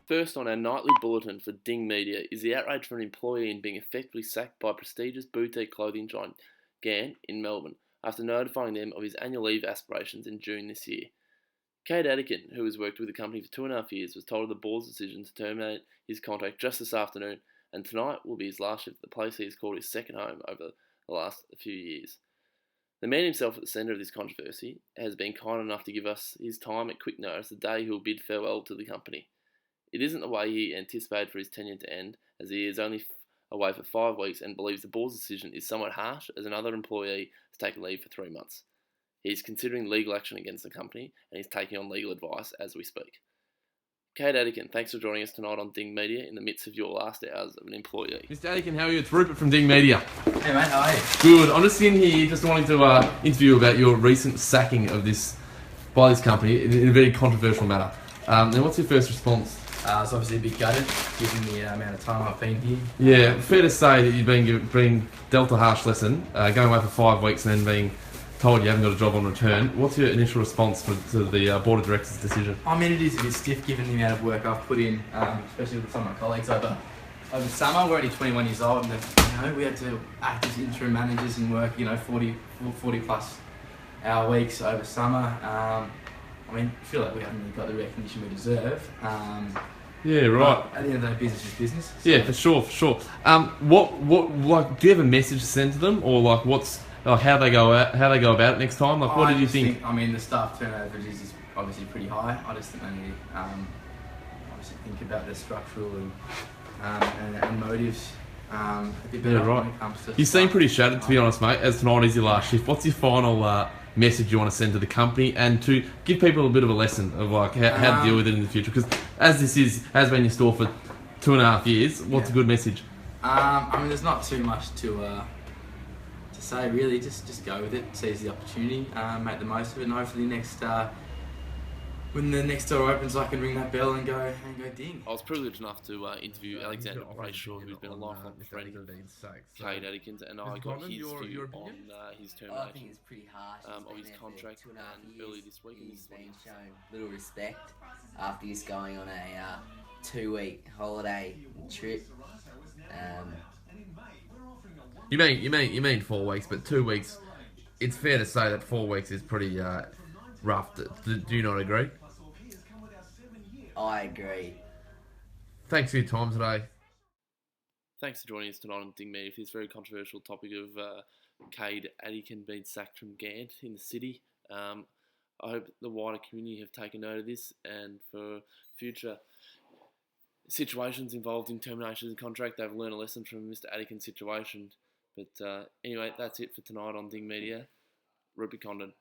First on our nightly bulletin for Ding Media is the outrage for an employee in being effectively sacked by prestigious boutique clothing giant Gant in Melbourne after notifying them of his annual leave aspirations in June this year. Cade Atkin, who has worked with the company for 2.5 years, was told of the board's decision to terminate his contract just this afternoon, and tonight will be his last shift at the place he has called his second home over the last few years. The man himself at the centre of this controversy has been kind enough to give us his time at quick notice the day he will bid farewell to the company. It isn't the way he anticipated for his tenure to end, as he is only away for 5 weeks and believes the board's decision is somewhat harsh, as another employee has taken leave for 3 months. He is considering legal action against the company and is taking on legal advice as we speak. Cade Atkin, thanks for joining us tonight on Ding Media in the midst of your last hours of an employee. Mr. Atkin, how are you? It's Rupert from Ding Media. Hey mate, how are you? Good. I'm just in here, just wanting to interview you about your recent sacking of by this company in a very controversial matter. Now, what's your first response? It's obviously a bit gutted, given the amount of time I've been here. Yeah, fair to say that you've been dealt a harsh lesson, going away for 5 weeks and then being told you haven't got a job on return. What's your initial response to the board of directors' decision? I mean, it is a bit stiff given the amount of work I've put in, especially with some of my colleagues over summer. We're only 21 years old, and we had to act as interim managers and work 40 plus hour weeks over summer. I feel like we haven't really got the recognition we deserve. Yeah, right. At the end of the day, business is business. So. Yeah, for sure. What do you have a message to send to them, or how they go about it next time? What did you think? The staff turnover is obviously pretty high. I just think they need obviously think about the structural and motives a bit better when it comes to. You seem pretty shattered, to be honest, mate. As tonight is your last shift, what's your final message you want to send to the company and to give people a bit of a lesson of how to deal with it in the future? Because as this has been your store for 2.5 years, what's a good message? There's not too much to say really. Just go with it, seize the opportunity, make the most of it, and hopefully when the next door opens, I can ring that bell and go ding. I was privileged enough to interview Alexander Brayshaw, who's been a lifelong friend of Cade Atkin, and I got his view on his termination I think it's pretty harsh. of his contract early this week. He's been shown little respect after he's going on a 2-week holiday trip. You mean 4 weeks, but 2 weeks. It's fair to say that 4 weeks is pretty rough. Do you not agree? I agree. Thanks for your time today. Thanks for joining us tonight on Ding Media for this very controversial topic of Cade Atkin being sacked from Gant in the city. I hope the wider community have taken note of this, and for future situations involved in termination of the contract, they've learned a lesson from Mr. Atkin's situation. But anyway, that's it for tonight on Ding Media. Rupert Condon.